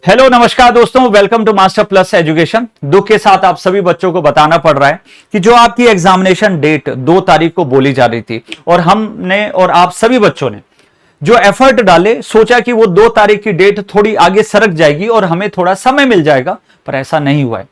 Hello नमस्कार दोस्तों, welcome to master plus education. दुख के साथ आप सभी बच्चों को बताना पड़ रहा है कि जो आपकी एग्जामिनेशन डेट 2 तारीख को बोली जा रही थी और हमने और आप सभी बच्चों ने जो एफर्ट डाले, सोचा कि वो 2 तारीख की डेट थोड़ी आगे सरक जाएगी और हमें थोड़ा समय मिल जाएगा, पर ऐसा नहीं हुआ है।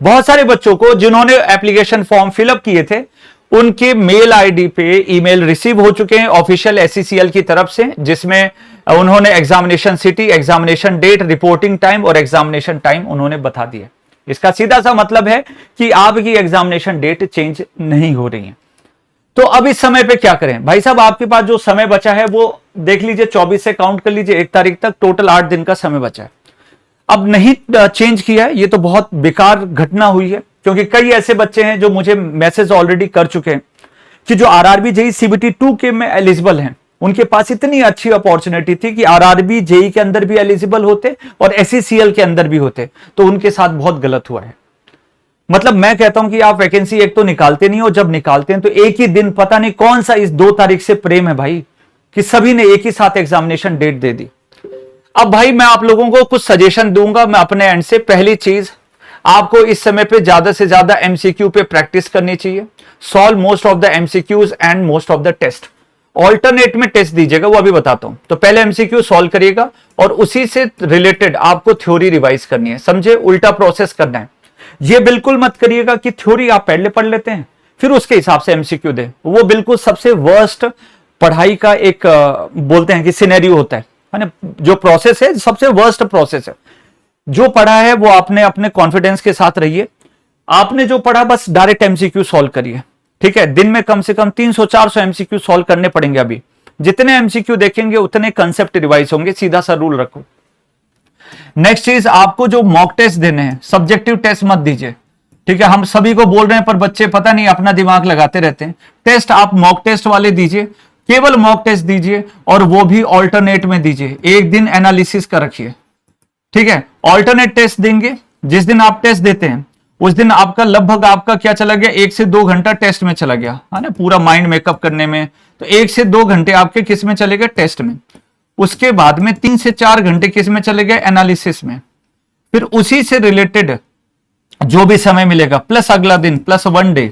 बहुत सारे बच्चों को जिन्होंने एप्लीकेशन फॉर्म फिलअप किए थे उनके मेल आईडी पे ईमेल रिसीव हो चुके हैं ऑफिशियल एससीसीएल की तरफ से, जिसमें उन्होंने examination city, examination date, reporting time और एग्जामिनेशन टाइम उन्होंने बता दिया। इसका सीधा सा मतलब है कि आपकी एग्जामिनेशन डेट चेंज नहीं हो रही है। तो अब इस समय पे क्या करें भाई साहब? आपके पास जो समय बचा है वो देख लीजिए, 24 से काउंट कर लीजिए 1 तारीख तक, टोटल 8 दिन का समय बचा है। अब नहीं चेंज किया है, ये तो बहुत बेकार घटना हुई है, क्योंकि कई ऐसे बच्चे हैं जो मुझे मैसेज ऑलरेडी कर चुके हैं कि जो आरआरबी जेई सीबीटी 2 के में एलिजिबल हैं, उनके पास इतनी अच्छी अपॉर्चुनिटी थी कि आरआरबी जेई के अंदर भी एलिजिबल होते और एससीसीएल के अंदर भी होते, तो उनके साथ बहुत गलत हुआ है। मतलब मैं कहता हूं कि आप वैकेंसी एक तो निकालते नहीं हो, जब निकालते हैं तो एक ही दिन, पता नहीं कौन सा इस 2 तारीख से प्रेम है भाई कि सभी ने एक ही साथ एग्जामिनेशन डेट दे दी। अब भाई मैं आप लोगों को कुछ सजेशन दूंगा मैं अपने एंड से। पहली चीज, आपको इस समय पे ज्यादा से ज्यादा एमसीक्यू पे प्रैक्टिस करनी चाहिए। Solve most of the MCQs and most of the test. Alternate में टेस्ट दीजिएगा, वो अभी बताता हूं। तो पहले एमसीक्यू सॉल्व करिएगा और उसी से रिलेटेड आपको थ्योरी रिवाइज करनी है। समझे? उल्टा प्रोसेस करना है। ये बिल्कुल मत करिएगा कि थ्योरी आप पहले पढ़ लेते हैं फिर उसके हिसाब से एमसीक्यू दे। वो बिल्कुल सबसे वर्स्ट पढ़ाई का एक बोलते हैं कि सिनेरियो होता है ना। जो प्रोसेस है सबसे वर्स्ट प्रोसेस है। जो पढ़ा है वो आपने अपने कॉन्फिडेंस के साथ रहिए। आपने जो पढ़ा बस डायरेक्ट एमसीक्यू सॉल्व करिए, ठीक है? दिन में कम से कम 300-400 एमसीक्यू सॉल्व करने पड़ेंगे। अभी जितने एमसीक्यू देखेंगे उतने कंसेप्ट रिवाइज होंगे। सीधा सा रूल रखो। नेक्स्ट चीज, आपको जो मॉक टेस्ट देने हैं, सब्जेक्टिव टेस्ट मत दीजिए, ठीक है? हम सभी को बोल रहे हैं पर बच्चे पता नहीं अपना दिमाग लगाते रहते हैं। टेस्ट आप मॉक टेस्ट वाले दीजिए, केवल मॉक टेस्ट दीजिए और वो भी ऑल्टरनेट में दीजिए। एक दिन एनालिसिस का रखिए, ठीक है? ऑल्टरनेट टेस्ट देंगे, जिस दिन आप टेस्ट देते हैं उस दिन आपका लगभग आपका क्या चला गया, 1 से 2 घंटा टेस्ट में चला गया है ना, पूरा माइंड मेकअप करने में। तो 1 से 2 घंटे आपके किस में चले गए? टेस्ट में। उसके बाद में 3 से 4 घंटे किस में चले गए? एनालिसिस में। फिर उसी से रिलेटेड जो भी समय मिलेगा प्लस अगला दिन प्लस 1 डे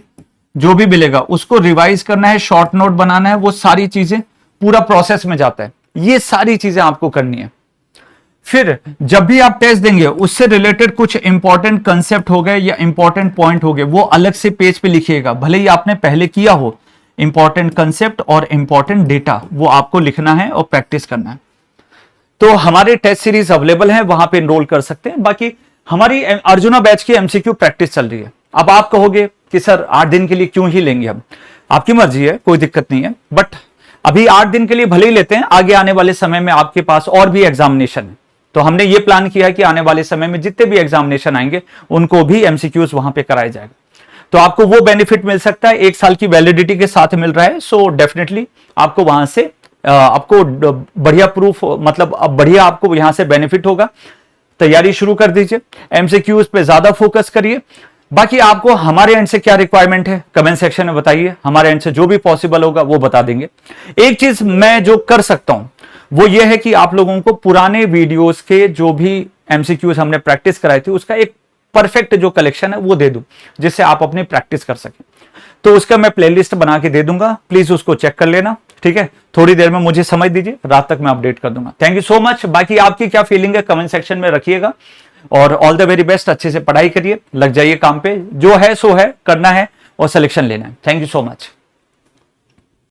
जो भी मिलेगा उसको रिवाइज करना है, शॉर्ट नोट बनाना है। वो सारी चीजें पूरा प्रोसेस में जाता है। ये सारी चीजें आपको करनी है। फिर जब भी आप टेस्ट देंगे उससे रिलेटेड कुछ इंपॉर्टेंट कंसेप्ट हो गए या इंपॉर्टेंट पॉइंट हो गए, वो अलग से पेज पे लिखिएगा, भले ही आपने पहले किया हो। इंपॉर्टेंट कंसेप्ट और इंपॉर्टेंट डेटा वो आपको लिखना है और प्रैक्टिस करना है। तो हमारे टेस्ट सीरीज अवेलेबल है, वहां पे एनरोल कर सकते हैं। बाकी हमारी अर्जुना बैच की एमसीक्यू प्रैक्टिस चल रही है। अब आप कहोगे कि सर 8 दिन के लिए क्यों ही लेंगे? हम आपकी मर्जी है, कोई दिक्कत नहीं है, बट अभी 8 दिन के लिए भले ही लेते हैं, आगे आने वाले समय में आपके पास और भी एग्जामिनेशन है। तो हमने ये प्लान किया है कि आने वाले समय में जितने भी एग्जामिनेशन आएंगे उनको भी एमसीक्यूज वहां पे कराया जाएगा। तो आपको वो बेनिफिट मिल सकता है, 1 साल की वैलिडिटी के साथ मिल रहा है। सो डेफिनेटली आपको वहां से आपको बढ़िया प्रूफ, मतलब अब बढ़िया आपको यहां से बेनिफिट होगा। तैयारी शुरू कर दीजिए, एमसीक्यूज पे ज्यादा फोकस करिए। बाकी आपको हमारे एंड से क्या रिक्वायरमेंट है कमेंट सेक्शन में बताइए, हमारे एंड से जो भी पॉसिबल होगा वो बता देंगे। एक चीज मैं जो कर सकता हूं वो ये है कि आप लोगों को पुराने वीडियोस के जो भी एमसीक्यूज हमने प्रैक्टिस कराई थी उसका एक परफेक्ट जो कलेक्शन है वो दे दूं, जिससे आप अपनी प्रैक्टिस कर सकें। तो उसका मैं प्लेलिस्ट बना के दे दूंगा, प्लीज उसको चेक कर लेना, ठीक है? थोड़ी देर में मुझे समझ दीजिए, रात तक मैं अपडेट कर दूंगा। Thank you so much. बाकी आपकी क्या फीलिंग है कमेंट सेक्शन में रखिएगा और ऑल द वेरी बेस्ट। अच्छे से पढ़ाई करिए, लग जाइए काम पे, जो है सो है, करना है और सिलेक्शन लेना है। Thank you so much.